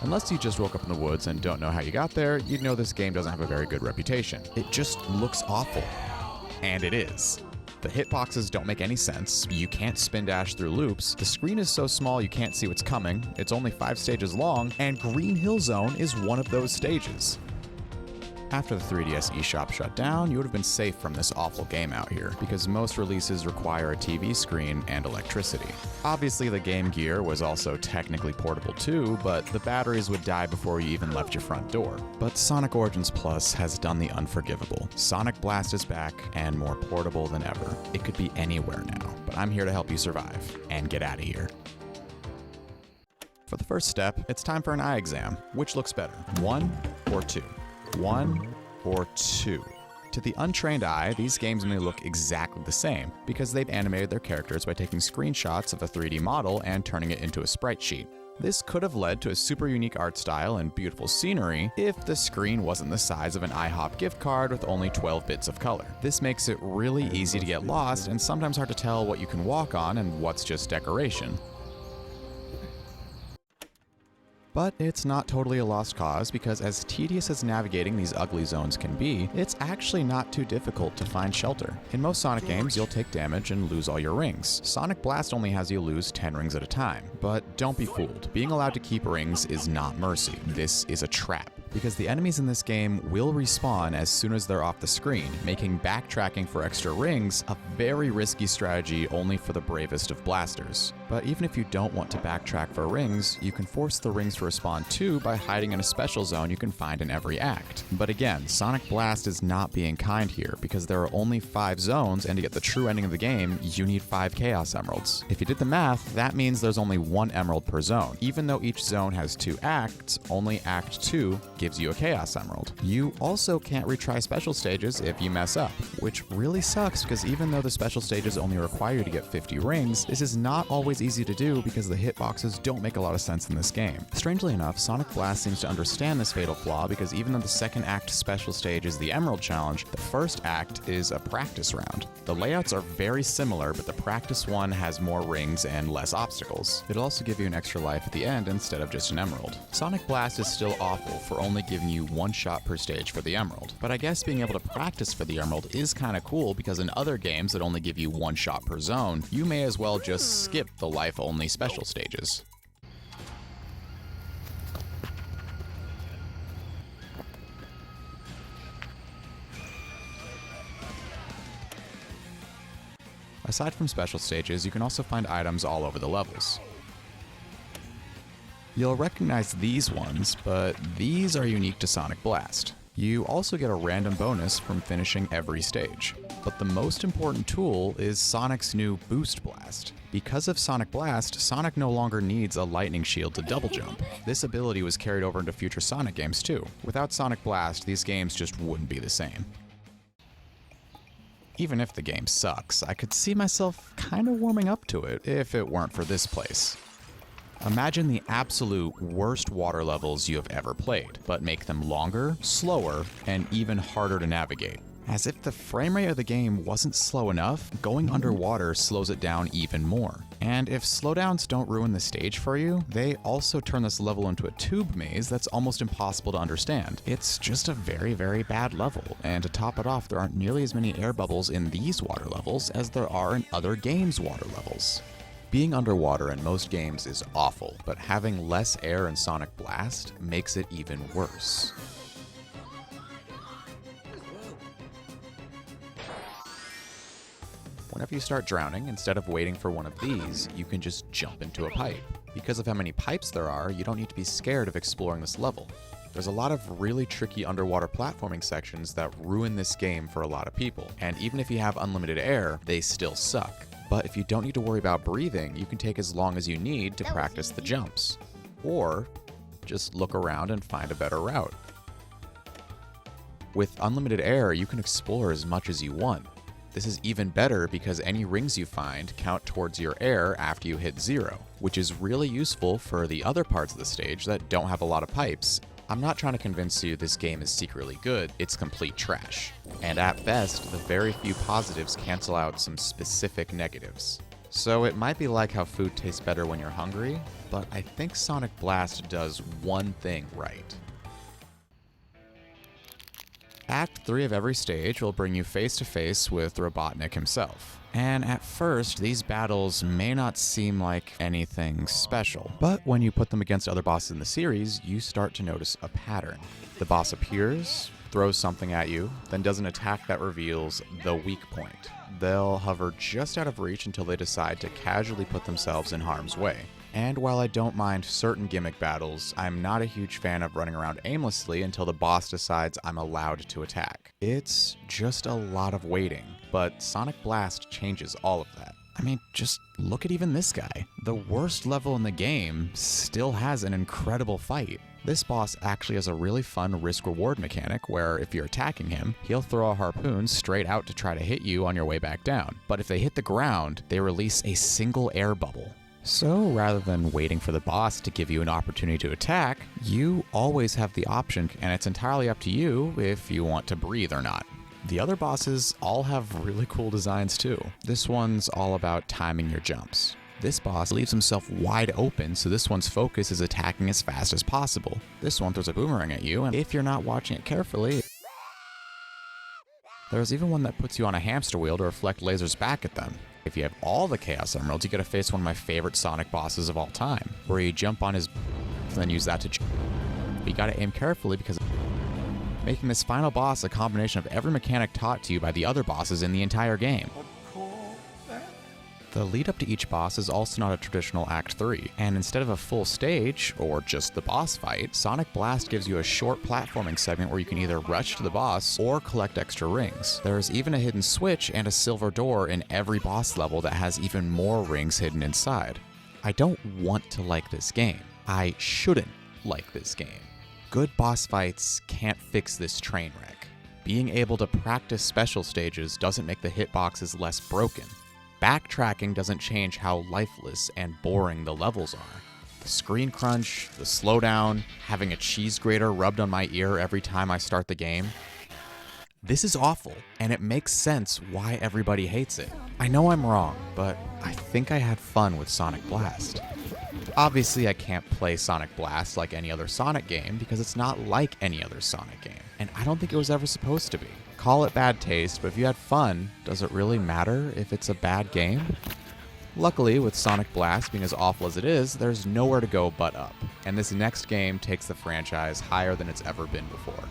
Unless you just woke up in the woods and don't know how you got there, you'd know this game doesn't have a very good reputation. It just looks awful. And it is. The hitboxes don't make any sense, you can't spin dash through loops, the screen is so small you can't see what's coming, it's only 5 stages long, and Green Hill Zone is one of those stages. After the 3DS eShop shut down, you would have been safe from this awful game out here, because most releases require a TV screen and electricity. Obviously the Game Gear was also technically portable too, but the batteries would die before you even left your front door. But Sonic Origins Plus has done the unforgivable. Sonic Blast is back, and more portable than ever. It could be anywhere now, but I'm here to help you survive, and get out of here. For the first step, it's time for an eye exam. Which looks better, 1 or 2? 1 or 2. To the untrained eye, these games may look exactly the same, because they've animated their characters by taking screenshots of a 3D model and turning it into a sprite sheet. This could have led to a super unique art style and beautiful scenery if the screen wasn't the size of an IHOP gift card with only 12 bits of color. This makes it really easy to get lost and sometimes hard to tell what you can walk on and what's just decoration. But it's not totally a lost cause, because as tedious as navigating these ugly zones can be, it's actually not too difficult to find shelter. In most Sonic games, you'll take damage and lose all your rings. Sonic Blast only has you lose 10 rings at a time. But don't be fooled. Being allowed to keep rings is not mercy. This is a trap. Because the enemies in this game will respawn as soon as they're off the screen, making backtracking for extra rings a very risky strategy only for the bravest of blasters. But even if you don't want to backtrack for rings, you can force the rings to respawn too by hiding in a special zone you can find in every act. But again, Sonic Blast is not being kind here, because there are only 5 zones, and to get the true ending of the game, you need 5 Chaos Emeralds. If you did the math, that means there's only 1 emerald per zone. Even though each zone has 2 acts, only Act 2 gives you a Chaos Emerald. You also can't retry special stages if you mess up, which really sucks, because even though the special stages only require you to get 50 rings, this is not always easy to do because the hitboxes don't make a lot of sense in this game. Strangely enough, Sonic Blast seems to understand this fatal flaw, because even though the second act special stage is the Emerald Challenge, the first act is a practice round. The layouts are very similar, but the practice one has more rings and less obstacles. It'll also give you an extra life at the end instead of just an emerald. Sonic Blast is still awful for only giving you 1 shot per stage for the emerald, but I guess being able to practice for the emerald is kinda cool, because in other games that only give you 1 shot per zone, you may as well just skip the life-only special stages. Aside from special stages, you can also find items all over the levels. You'll recognize these ones, but these are unique to Sonic Blast. You also get a random bonus from finishing every stage. But the most important tool is Sonic's new Boost Blast. Because of Sonic Blast, Sonic no longer needs a lightning shield to double jump. This ability was carried over into future Sonic games too. Without Sonic Blast, these games just wouldn't be the same. Even if the game sucks, I could see myself kinda warming up to it if it weren't for this place. Imagine the absolute worst water levels you have ever played, but make them longer, slower, and even harder to navigate. As if the frame rate of the game wasn't slow enough, going underwater slows it down even more. And if slowdowns don't ruin the stage for you, they also turn this level into a tube maze that's almost impossible to understand. It's just a very, very bad level, and to top it off, there aren't nearly as many air bubbles in these water levels as there are in other games' water levels. Being underwater in most games is awful, but having less air in Sonic Blast makes it even worse. Whenever you start drowning, instead of waiting for one of these, you can just jump into a pipe. Because of how many pipes there are, you don't need to be scared of exploring this level. There's a lot of really tricky underwater platforming sections that ruin this game for a lot of people, and even if you have unlimited air, they still suck. But if you don't need to worry about breathing, you can take as long as you need to practice the jumps. Or just look around and find a better route. With unlimited air, you can explore as much as you want. This is even better because any rings you find count towards your air after you hit 0, which is really useful for the other parts of the stage that don't have a lot of pipes. I'm not trying to convince you this game is secretly good, it's complete trash. And at best, the very few positives cancel out some specific negatives. So it might be like how food tastes better when you're hungry, but I think Sonic Blast does one thing right. Act 3 of every stage will bring you face to face with Robotnik himself. And at first, these battles may not seem like anything special, but when you put them against other bosses in the series, you start to notice a pattern. The boss appears, throws something at you, then does an attack that reveals the weak point. They'll hover just out of reach until they decide to casually put themselves in harm's way. And while I don't mind certain gimmick battles, I'm not a huge fan of running around aimlessly until the boss decides I'm allowed to attack. It's just a lot of waiting, but Sonic Blast changes all of that. I mean, just look at even this guy. The worst level in the game still has an incredible fight. This boss actually has a really fun risk-reward mechanic where if you're attacking him, he'll throw a harpoon straight out to try to hit you on your way back down. But if they hit the ground, they release a single air bubble. So rather than waiting for the boss to give you an opportunity to attack, you always have the option, and it's entirely up to you if you want to breathe or not. The other bosses all have really cool designs too. This one's all about timing your jumps. This boss leaves himself wide open, so this one's focus is attacking as fast as possible. This one throws a boomerang at you, and if you're not watching it carefully, there's even one that puts you on a hamster wheel to reflect lasers back at them. If you have all the Chaos Emeralds, you get to face one of my favorite Sonic bosses of all time, where you jump on his and then use that to but you gotta aim carefully because making this final boss a combination of every mechanic taught to you by the other bosses in the entire game. The lead up to each boss is also not a traditional Act 3, and instead of a full stage, or just the boss fight, Sonic Blast gives you a short platforming segment where you can either rush to the boss or collect extra rings. There is even a hidden switch and a silver door in every boss level that has even more rings hidden inside. I don't want to like this game. I shouldn't like this game. Good boss fights can't fix this train wreck. Being able to practice special stages doesn't make the hitboxes less broken. Backtracking doesn't change how lifeless and boring the levels are. The screen crunch, the slowdown, having a cheese grater rubbed on my ear every time I start the game. This is awful, and it makes sense why everybody hates it. I know I'm wrong, but I think I had fun with Sonic Blast. Obviously, I can't play Sonic Blast like any other Sonic game because it's not like any other Sonic game, and I don't think it was ever supposed to be. Call it bad taste, but if you had fun, does it really matter if it's a bad game? Luckily, with Sonic Blast being as awful as it is, there's nowhere to go but up, and this next game takes the franchise higher than it's ever been before.